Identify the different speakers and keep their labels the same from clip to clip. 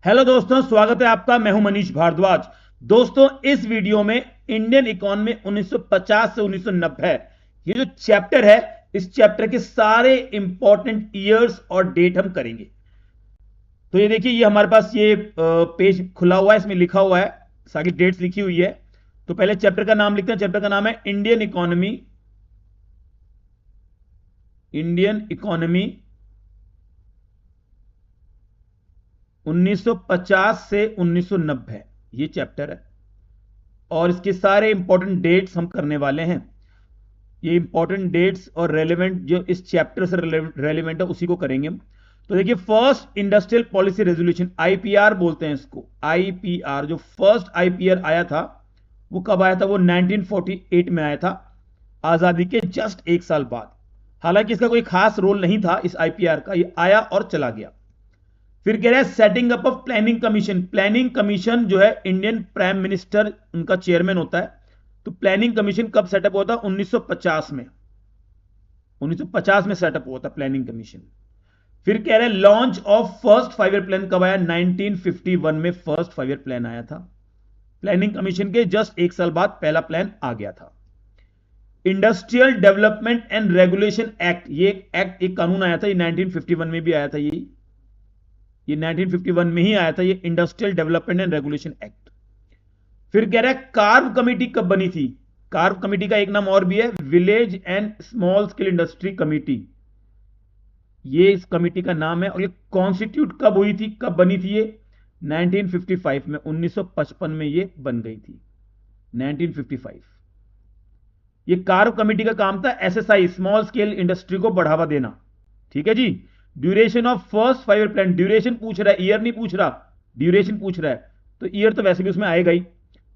Speaker 1: Hello दोस्तों, स्वागत है आपका। मैं हूं मनीष भारद्वाज। दोस्तों, इस वीडियो में इंडियन इकोनॉमी 1950 से 1990 ये जो चैप्टर है, इस चैप्टर के सारे इंपॉर्टेंट ईयर्स और डेट हम करेंगे। तो ये देखिए, ये हमारे पास ये पेज खुला हुआ है, इसमें लिखा हुआ है, सारी डेट्स लिखी हुई है। तो पहले चैप्टर का नाम लिखते हैं। चैप्टर का नाम है इंडियन इकोनॉमी। इंडियन इकोनॉमी 1950 से 1990 ये चैप्टर है और इसके सारे इंपॉर्टेंट डेट्स हम करने वाले हैं। ये इंपॉर्टेंट डेट्स और रेलेवेंट जो इस चैप्टर से रेलेवेंट है उसी को करेंगे हम। तो देखिए, first industrial policy resolution, IPR बोलते हैं इसको। आईपीआर, जो फर्स्ट आईपीआर आया था वो कब आया था? वो 1948 में आया था, आजादी के जस्ट एक साल बाद। हालांकि इसका कोई खास रोल नहीं था इस आईपीआर का, ये आया और चला गया। फिर कह रहा है setting up of planning commission. Planning commission जो है, इंडियन प्राइम मिनिस्टर उनका चेयरमैन होता है। तो प्लानिंग कमीशन कब सेटअप हुआ था? 1950 में। 1950 में सेटअप हुआ था प्लानिंग कमीशन। फिर कह रहे हैं launch of first 5 year plan कब आया? 1951 में फर्स्ट 5 ईयर प्लान आया था। प्लानिंग कमीशन के जस्ट एक साल बाद पहला प्लान आ गया था। Industrial development and regulation act, ये एक्ट, एक कानून आया था, ये 1951 में भी आया था। ये 1951 में ही आया था, ये industrial development and regulation act. फिर कह रहा है कार्व कमेटी कब बनी थी? कार्व कमेटी का एक नाम और भी है, village and small scale industry committee, ये इस कमेटी का नाम है। और ये कॉन्स्टिट्यूट कब हुई थी, कब बनी थी? ये 1955 में, 1955 में ये बन गई थी, 1955। ये कार्व कमेटी का काम था एसएसआई, स्मॉल स्केल इंडस्ट्री को बढ़ावा देना। ठीक है जी। Duration of first 5 year plan, duration पूछ रहा है, ईयर नहीं पूछ रहा, ड्यूरेशन पूछ रहा है। तो ईयर तो वैसे भी उसमें आएगा ही।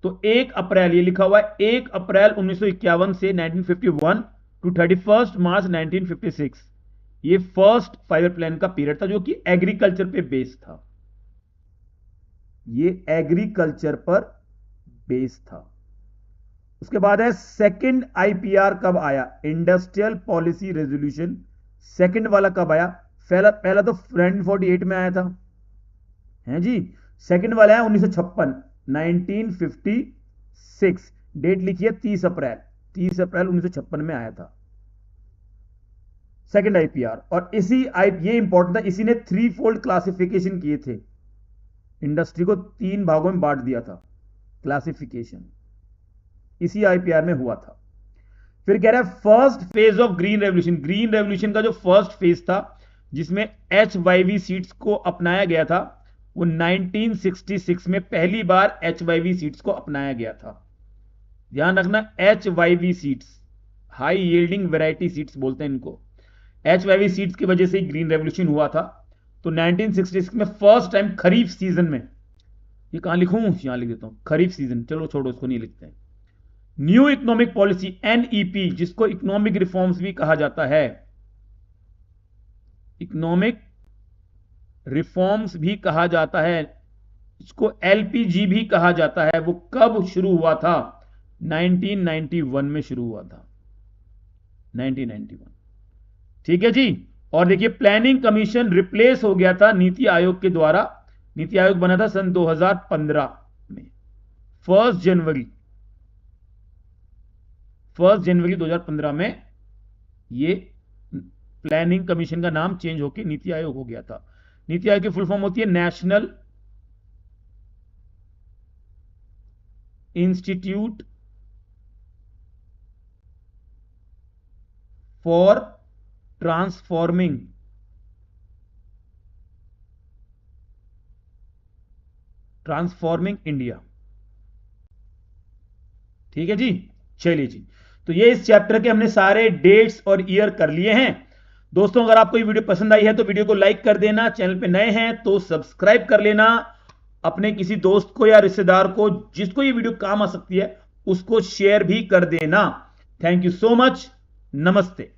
Speaker 1: तो 1 अप्रैल, ये लिखा हुआ है 1 अप्रैल 1951 से 1951 टू 31 मार्च 1956, ये फर्स्ट 5 ईयर प्लान का पीरियड था, जो कि एग्रीकल्चर पे बेस्ड था। ये एग्रीकल्चर पर बेस्ड था। उसके बाद है सेकंड आईपीआर कब आया? इंडस्ट्रियल पॉलिसी रेजोल्यूशन सेकंड वाला कब आया? पहला तो 1948 में आया था, हैं जी। सेकंड वाला है 1956, 1956। डेट लिखी है 30 अप्रैल, 30 अप्रैल 1956 में आया था सेकंड आईपीआर। और ये इंपॉर्टेंट था, इसी ने 3 फोल्ड क्लासिफिकेशन किए थे, इंडस्ट्री को 3 भागों में बांट दिया था, क्लासिफिकेशन इसी आईपीआर में हुआ था। फिर कह रहा है first phase of green revolution. Green revolution का जो फर्स्ट फेज था, जिसमें HYV सीड्स को अपनाया गया था, वो 1966 में पहली बार HYV सीड्स को अपनाया गया था। ध्यान रखना, HYV seeds, high yielding variety seeds बोलते हैं इनको। HYV सीड्स की वजह से ही ग्रीन रेवोल्यूशन हुआ था। तो 1966 में फर्स्ट टाइम खरीफ सीजन में, ये कहां लिखूं? यहां लिख देता हूं, खरीफ सीजन। चलो छोड़ो, इसको नहीं लिखते हैं। न्यू इकोनॉमिक पॉलिसी, NEP, जिसको इकोनॉमिक रिफॉर्म्स भी कहा जाता है, इकोनॉमिक रिफॉर्म्स भी कहा जाता है, इसको LPG भी कहा जाता है, वो कब शुरू हुआ था? 1991 में शुरू हुआ था, 1991। ठीक है जी। और देखिए, प्लानिंग कमीशन रिप्लेस हो गया था नीति आयोग के द्वारा। नीति आयोग बना था सन 2015 में, 1 जनवरी 2015 में ये प्लानिंग कमीशन का नाम चेंज होकर नीति आयोग हो गया था। नीति आयोग की फुल फॉर्म होती है national institute for transforming India. ठीक है जी। चलिए जी, तो ये इस चैप्टर के हमने सारे डेट्स और ईयर कर लिए हैं। दोस्तों, अगर आपको ये वीडियो पसंद आई है तो वीडियो को लाइक कर देना, चैनल पे नए हैं तो सब्सक्राइब कर लेना, अपने किसी दोस्त को या रिश्तेदार को जिसको ये वीडियो काम आ सकती है उसको शेयर भी कर देना। Thank you so much. नमस्ते।